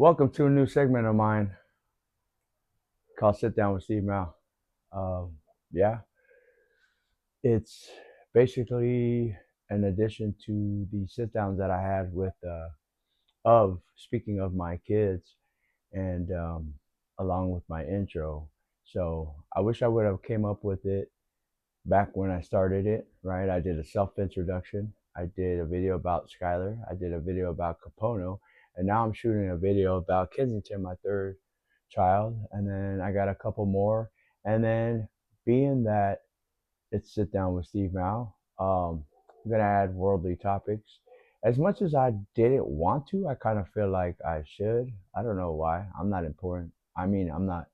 Welcome to a new segment of mine called Sit Down with Steve Mao. Yeah, it's basically an addition to the sit downs that I had with, speaking of my kids and along with my intro. So I wish I would have came up with it back when I started it, right? I did a self introduction. I did a video about Skylar. I did a video about Capono. And now I'm shooting a video about Kensington, my third child. And then I got a couple more. And then being that it's Sit Down with Steve Mao, I'm going to add worldly topics. As much as I didn't want to, I kind of feel like I should. I don't know why. I'm not important. I mean, I'm not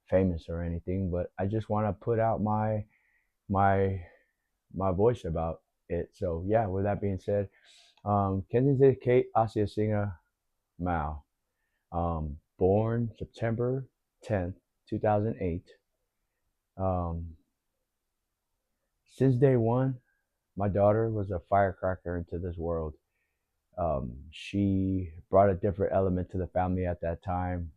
famous or anything, but I just want to put out my my voice about it. So yeah, with that being said, Kensington Kate Asiasiga Mao, born September 10th, 2008. Um, since day one, my daughter was a firecracker into this world. She brought a different element to the family at that time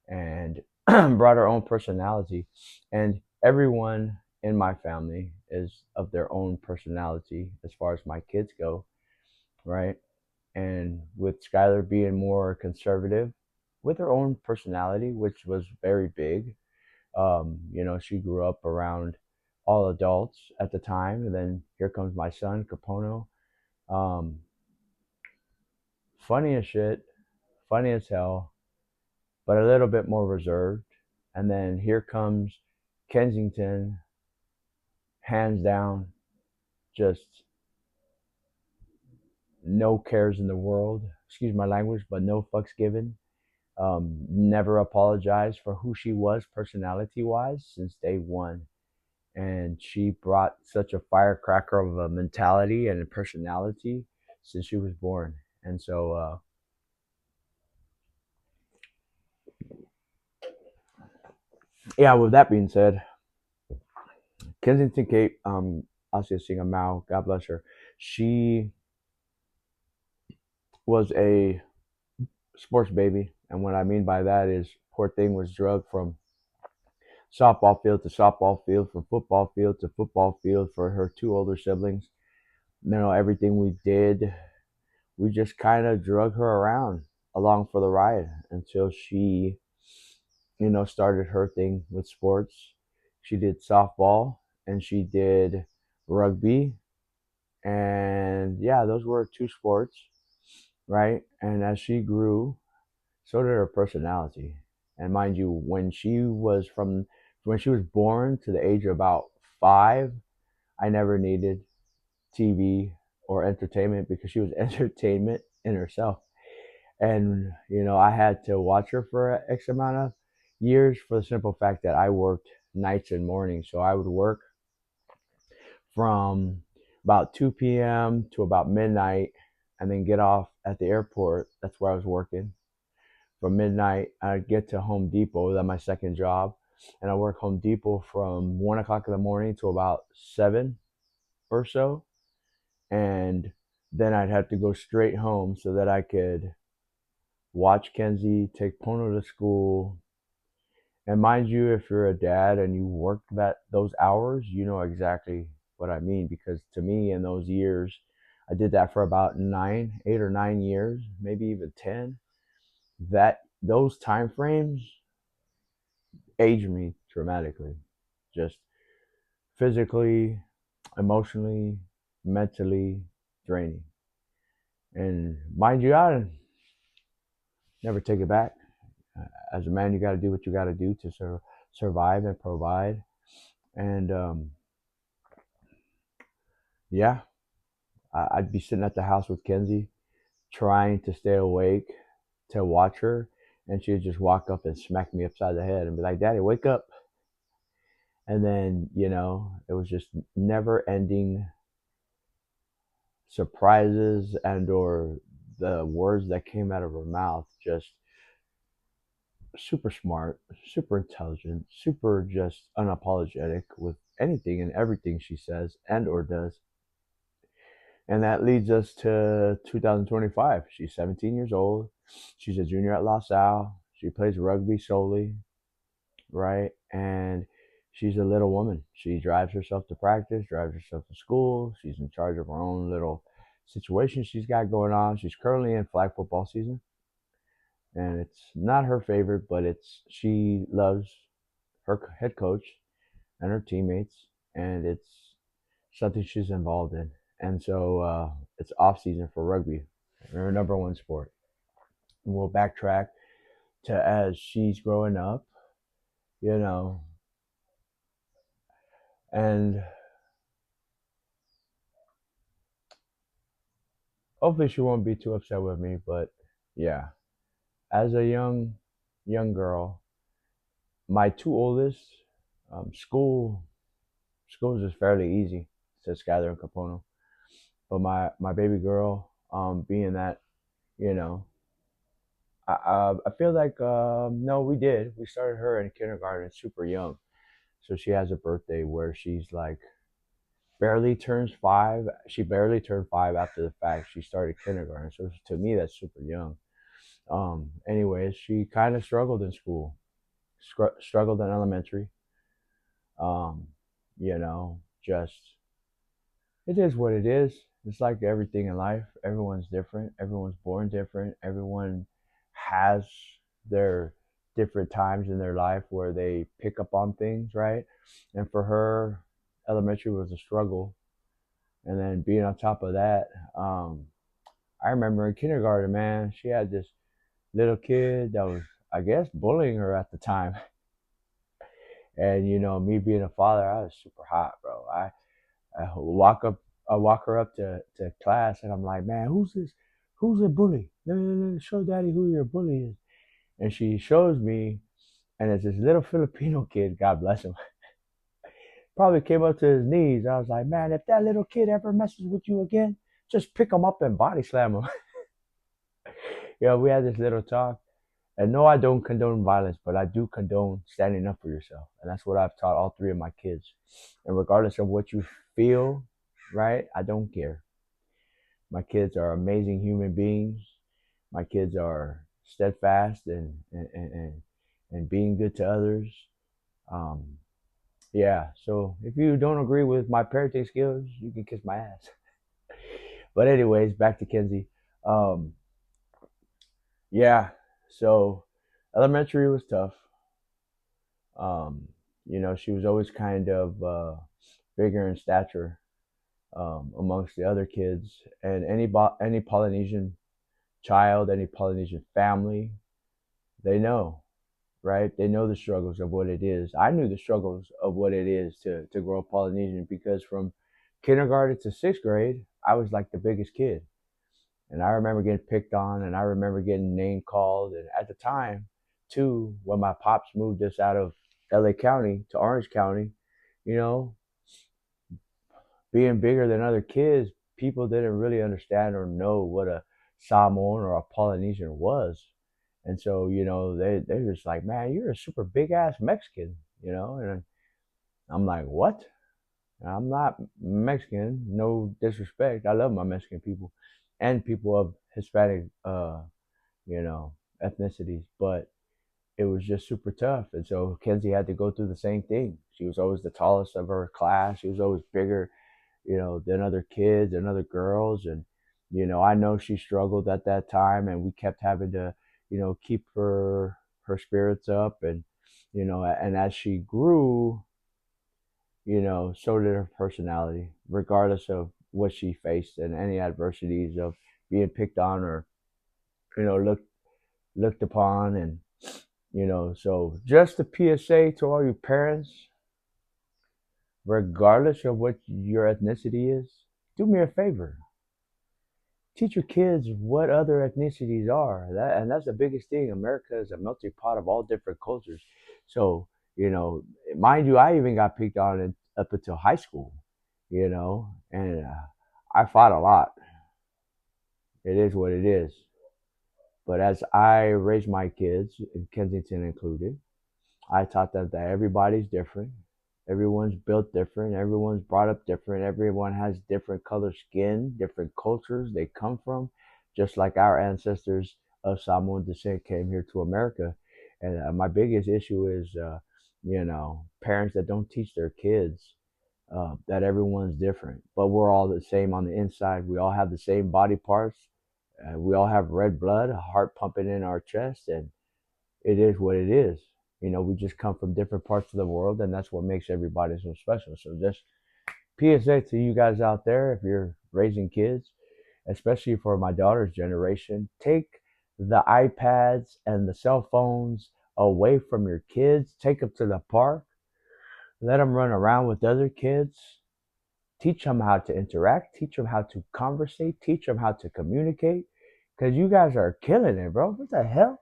and brought her own personality. And everyone in my family is of their own personality as far as my kids go, right? And with Skylar being more conservative with her own personality, which was very big. She grew up around all adults at the time. And then here comes my son, Capono. Um, Funny as shit, funny as hell, but a little bit more reserved. And then here comes Kensington, hands down, just no cares in the world. Excuse my language, but no fucks given. Never apologized for who she was personality wise since day one. And she brought such a firecracker of a mentality and a personality since she was born. And so, yeah, with that being said, Kensington Kate, Asiasiga Mao, God bless her, she was a sports baby. And what I mean by that is, poor thing was drugged from softball field to softball field, from football field to football field for her two older siblings. Everything we did, we just kind of drug her around along for the ride until she, started her thing with sports. She did softball and she did rugby. And yeah, those were two sports, right? And as she grew, so did her personality. And mind you, when she was born to the age of about 5, I never needed TV or entertainment because she was entertainment in herself. And I had to watch her for X amount of years for the simple fact that I worked nights and mornings. So I would work from about 2 p.m. to about midnight and then get off at the airport. That's where I was working. From midnight, I'd get to Home Depot. That's my second job. And I work Home Depot from 1 o'clock in the morning to about 7 or so. And then I'd have to go straight home so that I could watch Kenzie, take Pono to school. And mind you, if you're a dad and you work those hours, you know exactly what I mean. Because to me, in those years, I did that for about 8 or 9 years, maybe even 10. Those time frames aged me dramatically, just physically, emotionally, mentally draining. And mind you, I never take it back. As a man, you got to do what you got to do to survive and provide. And yeah, I'd be sitting at the house with Kenzie, trying to stay awake to watch her, and she'd just walk up and smack me upside the head and be like, "Daddy, wake up!" And then it was just never ending surprises and or the words that came out of her mouth, just super smart, super intelligent, super just unapologetic with anything and everything she says and or does. And that leads us to 2025. She's 17 years old. She's a junior at La Salle. She plays rugby solely, right? And she's a little woman. She drives herself to practice, drives herself to school. She's in charge of her own little situation she's got going on. She's currently in flag football season, and it's not her favorite, but it's she loves her head coach and her teammates, and it's something she's involved in. And so it's off season for rugby, her number one sport. And we'll backtrack to as she's growing up, you know, and hopefully she won't be too upset with me. But yeah, as a young girl, my two oldest, school is just fairly easy to Skylar and Capono. But my baby girl, being that you know, I feel like no, we started her in kindergarten super young, so she has a birthday where she's like barely turns 5. She barely turned 5 after the fact. She started kindergarten, so to me that's super young. Anyways, she kind of struggled in school, struggled in elementary. Um, just it is what it is. It's like everything in life. Everyone's different. Everyone's born different. Everyone has their different times in their life where they pick up on things, right? And for her, elementary was a struggle. And then being on top of that, I remember in kindergarten, man, she had this little kid that was, I guess, bullying her at the time. And me being a father, I was super hot, bro. I walk her up to class, and I'm like, man, who's this? Who's a bully? Show daddy who your bully is. And she shows me, and it's this little Filipino kid. God bless him. Probably came up to his knees. I was like, man, if that little kid ever messes with you again, just pick him up and body slam him. We had this little talk. And no, I don't condone violence, but I do condone standing up for yourself. And that's what I've taught all three of my kids. And regardless of what you feel, right, I don't care. My kids are amazing human beings. My kids are steadfast and being good to others. Um, yeah, so if you don't agree with my parenting skills, you can kiss my ass. But anyways, back to Kenzie. Um, yeah, so elementary was tough. Um, she was always kind of bigger in stature amongst the other kids, and any Polynesian child, any Polynesian family, they know, right? They know the struggles of what it is. I knew the struggles of what it is to grow up Polynesian because from kindergarten to sixth grade, I was like the biggest kid. And I remember getting picked on, and I remember getting name called. And at the time, too, when my pops moved us out of LA County to Orange County, you know, being bigger than other kids, people didn't really understand or know what a Samoan or a Polynesian was. And so, they're just like, man, you're a super big ass Mexican, and I'm like, what? I'm not Mexican, no disrespect. I love my Mexican people and people of Hispanic, you know, ethnicities, but it was just super tough. And so Kenzie had to go through the same thing. She was always the tallest of her class. She was always bigger, than other kids and other girls. And, I know she struggled at that time, and we kept having to, keep her spirits up. And, and as she grew, so did her personality, regardless of what she faced and any adversities of being picked on or, looked upon. And, so just a PSA to all you parents, regardless of what your ethnicity is, do me a favor. Teach your kids what other ethnicities are. And that's the biggest thing. America is a melting pot of all different cultures. So, mind you, I even got picked on up until high school, and I fought a lot. It is what it is. But as I raised my kids, Kensington included, I taught them that everybody's different. Everyone's built different. Everyone's brought up different. Everyone has different color skin, different cultures they come from, just like our ancestors of Samoan descent came here to America, and my biggest issue is, parents that don't teach their kids that everyone's different, but we're all the same on the inside. We all have the same body parts. We all have red blood, a heart pumping in our chest, and it is what it is. We just come from different parts of the world, and that's what makes everybody so special. So just PSA to you guys out there, if you're raising kids, especially for my daughter's generation, take the iPads and the cell phones away from your kids. Take them to the park. Let them run around with other kids. Teach them how to interact. Teach them how to conversate. Teach them how to communicate. Because you guys are killing it, bro. What the hell?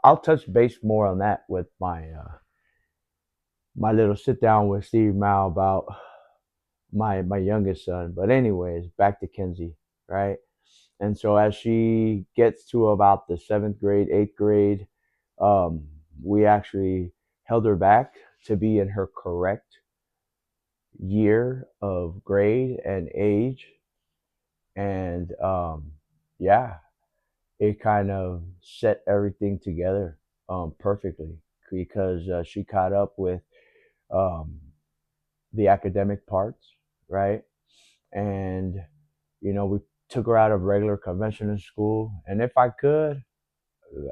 I'll touch base more on that with my little sit down with Steve Mao about my youngest son. But anyways, back to Kenzie, right? And so as she gets to about the seventh grade, eighth grade, um, we actually held her back to be in her correct year of grade and age. And yeah, it kind of set everything together perfectly because she caught up with um, the academic parts, right? And we took her out of regular conventional school. And if I could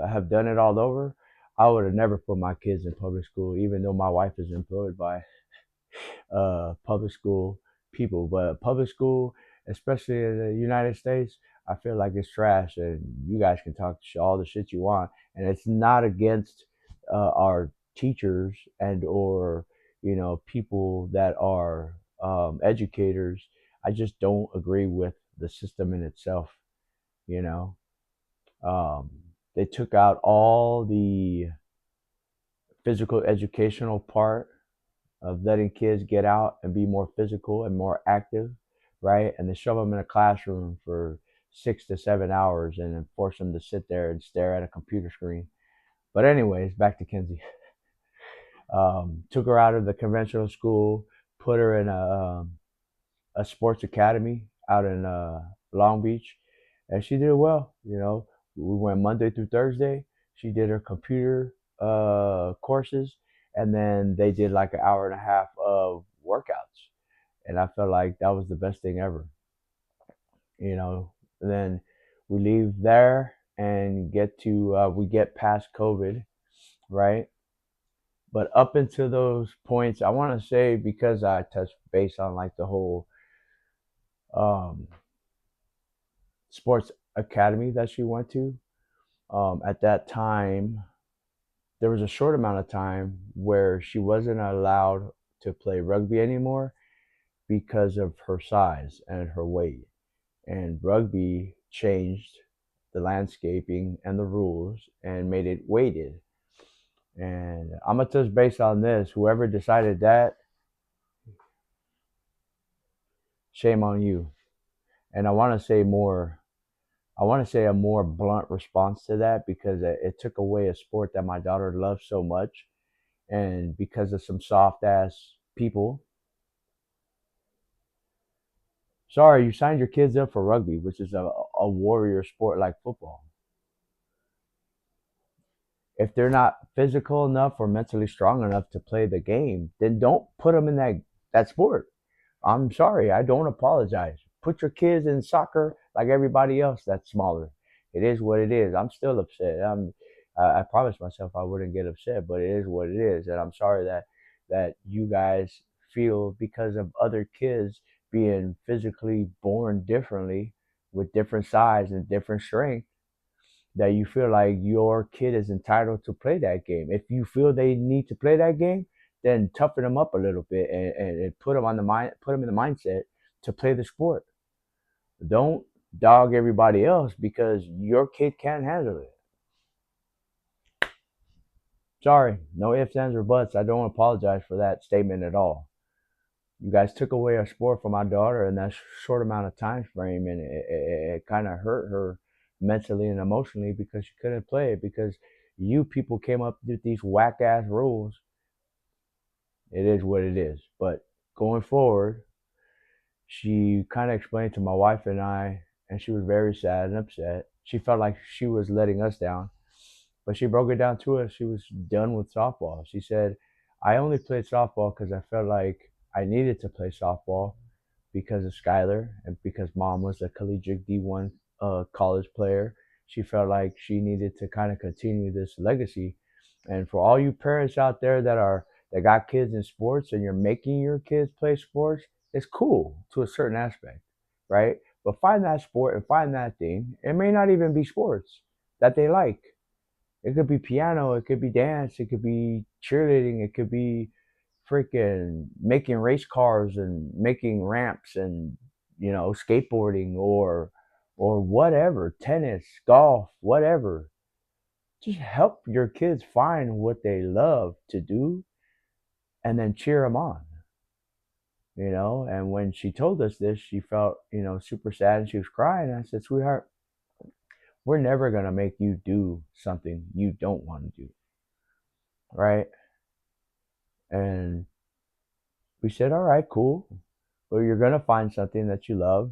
have done it all over, I would have never put my kids in public school, even though my wife is employed by public school people. But public school, especially in the United States, I feel like it's trash. And you guys can talk all the shit you want, and it's not against our teachers and or people that are educators. I just don't agree with the system in itself. You know, um, they took out all the physical educational part of letting kids get out and be more physical and more active, right? And they shove them in a classroom for 6 to 7 hours and then force them to sit there and stare at a computer screen. But anyways, back to Kenzie. Took her out of the conventional school, put her in a sports academy out in Long Beach, and she did well. We went Monday through Thursday. She did her computer courses, and then they did like an hour and a half of workouts, and I felt like that was the best thing ever. And then we leave there and we get past COVID, right? But up until those points, I want to say, because I touched base on like the whole um, sports academy that she went to. At that time, there was a short amount of time where she wasn't allowed to play rugby anymore because of her size and her weight. And rugby changed the landscaping and the rules and made it weighted. And I'm gonna touch base on this. Whoever decided that, shame on you. And I want to say more. I want to say a more blunt response to that because it took away a sport that my daughter loves so much, and because of some soft ass people. Sorry, you signed your kids up for rugby, which is a warrior sport like football. If they're not physical enough or mentally strong enough to play the game, then don't put them in that sport. I'm sorry, I don't apologize. Put your kids in soccer like everybody else that's smaller. It is what it is. I'm still upset. I promised myself I wouldn't get upset, but it is what it is, and I'm sorry that you guys feel because of other kids being physically born differently with different size and different strength that you feel like your kid is entitled to play that game. If you feel they need to play that game, then toughen them up a little bit and put them put them in the mindset to play the sport. Don't dog everybody else because your kid can't handle it. Sorry, no ifs, ands, or buts. I don't apologize for that statement at all. You guys took away a sport from my daughter in that short amount of time frame, and it kind of hurt her mentally and emotionally because she couldn't play it because you people came up with these whack ass rules. It is what it is. But going forward, she kind of explained to my wife and I and she was very sad and upset. She felt like she was letting us down, but she broke it down to us. She was done with softball. She said, I only played softball because I felt like I needed to play softball because of Skylar and because mom was a collegiate D1 college player. She felt like she needed to kind of continue this legacy. And for all you parents out there that got kids in sports and you're making your kids play sports, it's cool to a certain aspect, right? But find that sport and find that thing. It may not even be sports that they like. It could be piano, it could be dance, it could be cheerleading, it could be freaking making race cars and making ramps and skateboarding or whatever, tennis, golf, whatever. Just help your kids find what they love to do and then cheer them on. And when she told us this, she felt super sad and she was crying. I said, sweetheart, we're never going to make you do something you don't want to do, right? And we said, all right, cool. Well, you're going to find something that you love.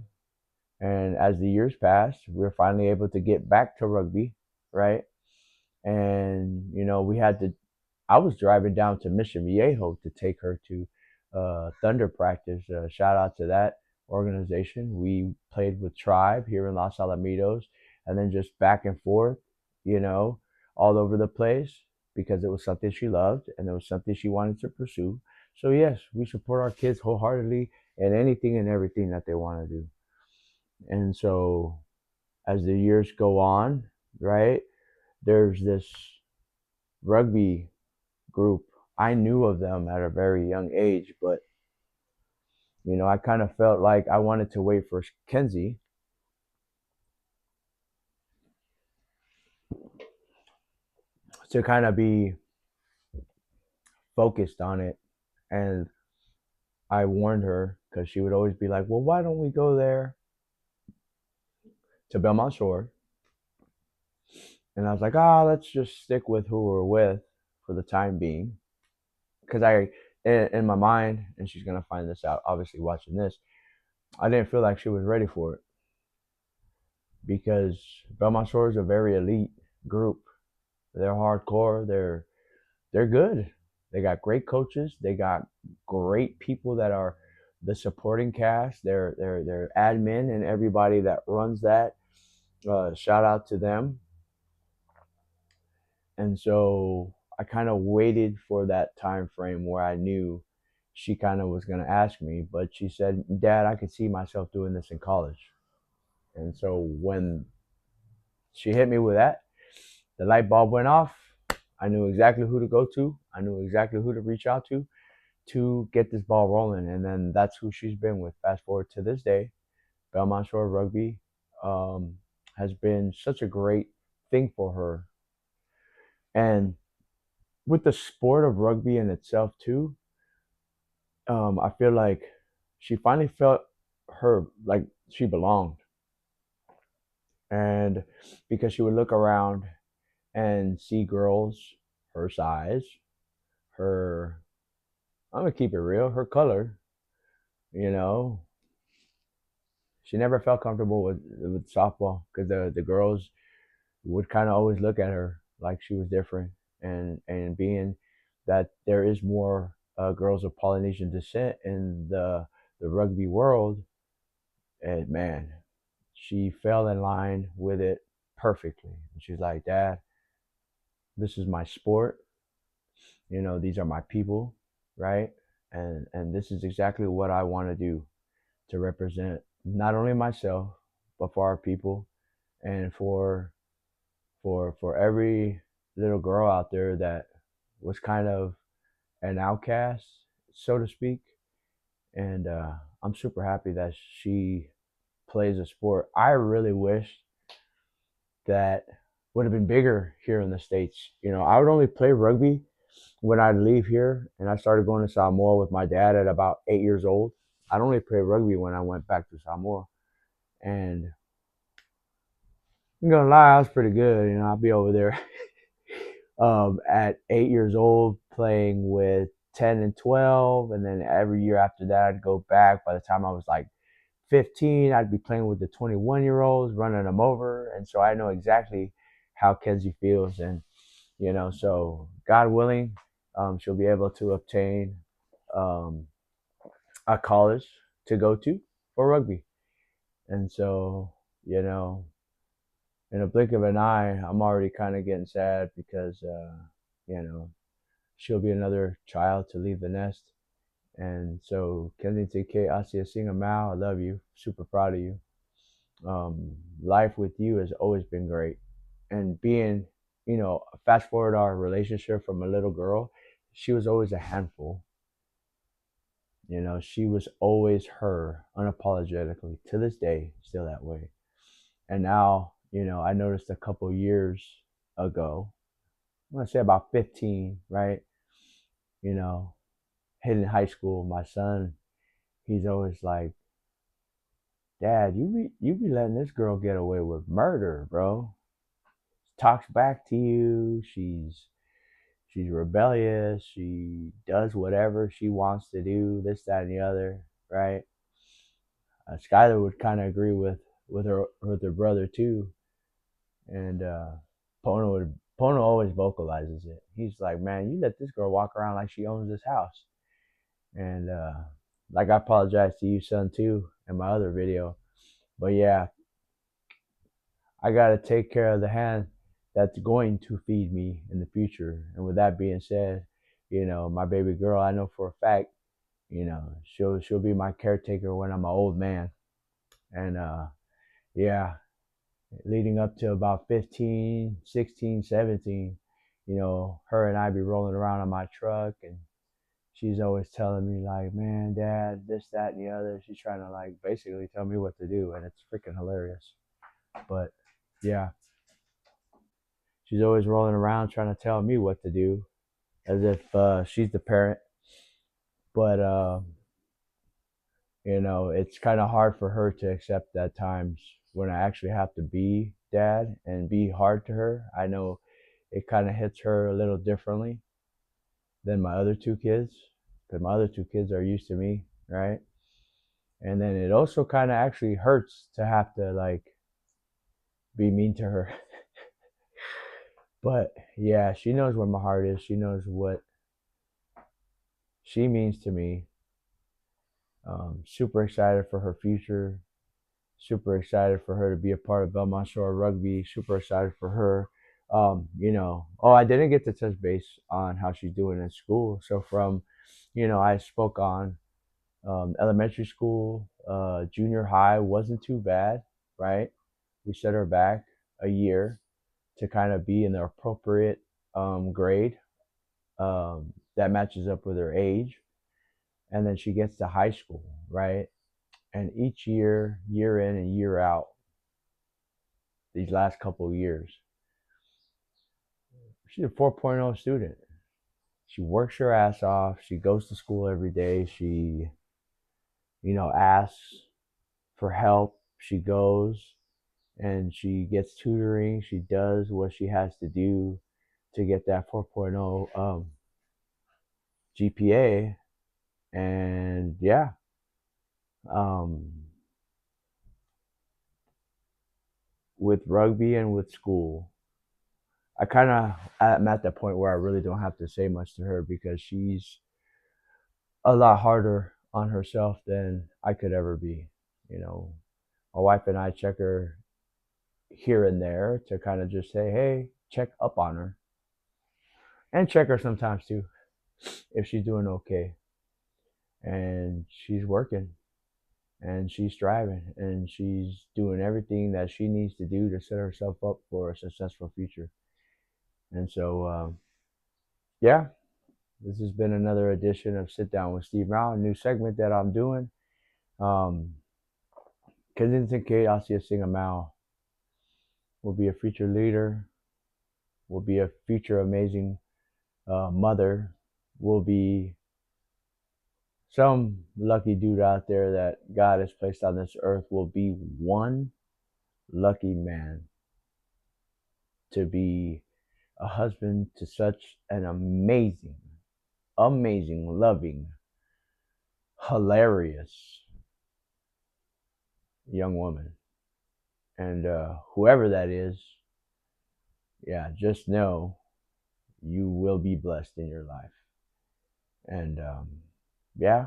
And as the years passed, we were finally able to get back to rugby, right? And, we had to, I was driving down to Mission Viejo to take her to Thunder practice. Shout out to that organization. We played with Tribe here in Los Alamitos and then just back and forth, you know, all over the place because it was something she loved and it was something she wanted to pursue. So, yes, we support our kids wholeheartedly in anything and everything that they want to do. And so, as the years go on, right, there's this rugby group. I knew of them at a very young age, but I kind of felt like I wanted to wait for Kenzie to kind of be focused on it. And I warned her because she would always be like, well, why don't we go there to Belmont Shore? And I was like, let's just stick with who we're with for the time being. Because in my mind, and she's going to find this out, obviously, watching this, I didn't feel like she was ready for it because Belmont Shore is a very elite group. They're hardcore. They're good. They got great coaches. They got great people that are the supporting cast. They're admin and everybody that runs that. Shout out to them. And so I kind of waited for that time frame where I knew she kind of was going to ask me, but she said, Dad, I could see myself doing this in college. And so when she hit me with that, the light bulb went off. I knew exactly who to go to. I knew exactly who to reach out to get this ball rolling. And then that's who she's been with. Fast forward to this day, Belmont Shore Rugby has been such a great thing for her. And with the sport of rugby in itself too, I feel like she finally felt her like she belonged. And because she would look around and see girls her size, her, I'm gonna keep it real, her color, you know, she never felt comfortable with softball because the girls would kind of always look at her like she was different, and being that there is more girls of Polynesian descent in the rugby world, and man, she fell in line with it perfectly. And she's like, Dad, this is my sport. These are my people, right? And this is exactly what I want to do to represent not only myself but for our people and for every little girl out there that was kind of an outcast, so to speak. And I'm super happy that she plays a sport. I really wish that would have been bigger here in the States. I would only play rugby when I'd leave here, and I started going to Samoa with my dad at about 8 years old. I'd only play rugby when I went back to Samoa. And I'm gonna lie, I was pretty good. I'd be over there at 8 years old playing with 10 and 12, and then every year after that I'd go back. By the time I was like 15, I'd be playing with the 21-year-olds, running them over. And so I know exactly how Kenzie feels. And, so God willing, she'll be able to obtain um, a college to go to for rugby. And so, you know, in a blink of an eye, I'm already kind of getting sad because, you know, she'll be another child to leave the nest. And so, Kensington K, Asiasiga Mao, I love you. Super proud of you. Life with you has always been great. And being, fast forward our relationship from a little girl, she was always a handful. She was always her unapologetically, to this day, still that way. And now, I noticed a couple years ago, I'm going to say about 15, right? You know, hitting high school, my son, he's always like, Dad, you be letting this girl get away with murder, bro. Talks back to you. She's rebellious. She does whatever she wants to do. This, that, and the other, right? Skylar would kind of agree with her brother too, and Pono always vocalizes it. He's like, man, you let this girl walk around like she owns this house, and like I apologize to you, son, too, in my other video, but yeah, I gotta take care of the hand that's going to feed me in the future. And with that being said, my baby girl, I know for a fact, she'll be my caretaker when I'm an old man. And yeah, leading up to about 15, 16, 17, her and I be rolling around on my truck, and she's always telling me like, man, Dad, this, that, and the other. She's trying to like basically tell me what to do, and it's freaking hilarious. But yeah, she's always rolling around trying to tell me what to do, as if she's the parent. But it's kind of hard for her to accept at times when I actually have to be dad and be hard to her. I know it kind of hits her a little differently than my other two kids, because my other two kids are used to me, right? And then it also kind of actually hurts to have to like be mean to her. But yeah, she knows where my heart is. She knows what she means to me. Super excited for her future. Super excited for her to be a part of Belmont Shore Rugby. Super excited for her. Oh, I didn't get to touch base on how she's doing in school. So from, I spoke on elementary school, junior high wasn't too bad, right? We set her back a year to kind of be in the appropriate grade that matches up with her age. And then she gets to high school, right? And each year, year in and year out, these last couple of years, she's a 4.0 student. She works her ass off. She goes to school every day. She, asks for help. She goes and she gets tutoring. She does what she has to do to get that 4.0 GPA. And yeah, um, with rugby and with school, I'm at that point where I really don't have to say much to her because she's a lot harder on herself than I could ever be. You know, my wife and I check her here and there to kind of just say, hey, check up on her, and check her sometimes too if she's doing okay. And she's working and she's striving and she's doing everything that she needs to do to set herself up for a successful future. And so, yeah, this has been another edition of Sit Down with Steve Brown, a new segment that I'm doing. Kensington K, Asiasiga Mao will be a future leader, will be a future amazing mother, will be some lucky dude out there that God has placed on this earth, will be one lucky man to be a husband to such an amazing, amazing, loving, hilarious, young woman. And whoever that is, yeah, just know you will be blessed in your life. And yeah,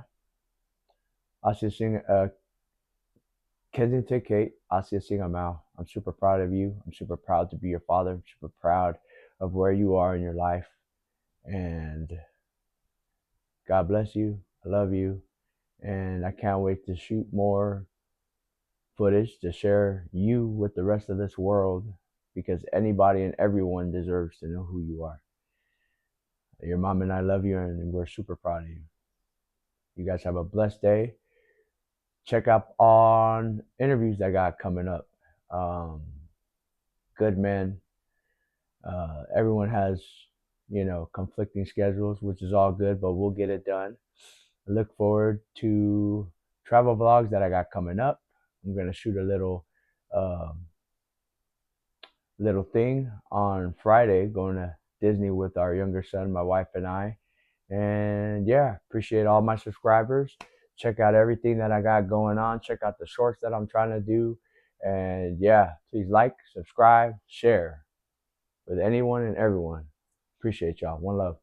Asiasiga, Kensington Kate, Asiasiga Mao. I'm super proud of you. I'm super proud to be your father. I'm super proud of where you are in your life. And God bless you. I love you. And I can't wait to shoot more footage to share you with the rest of this world, because anybody and everyone deserves to know who you are. Your mom and I love you, and we're super proud of you. You guys have a blessed day. Check out on interviews I got coming up. Um, Good men. Everyone has, conflicting schedules, which is all good, but we'll get it done. I look forward to travel vlogs that I got coming up. I'm gonna shoot a um, little thing on Friday, going to Disney with our younger son, my wife, and I. And yeah, appreciate all my subscribers. Check out everything that I got going on. Check out the shorts that I'm trying to do. And yeah, please like, subscribe, share with anyone and everyone. Appreciate y'all. One love.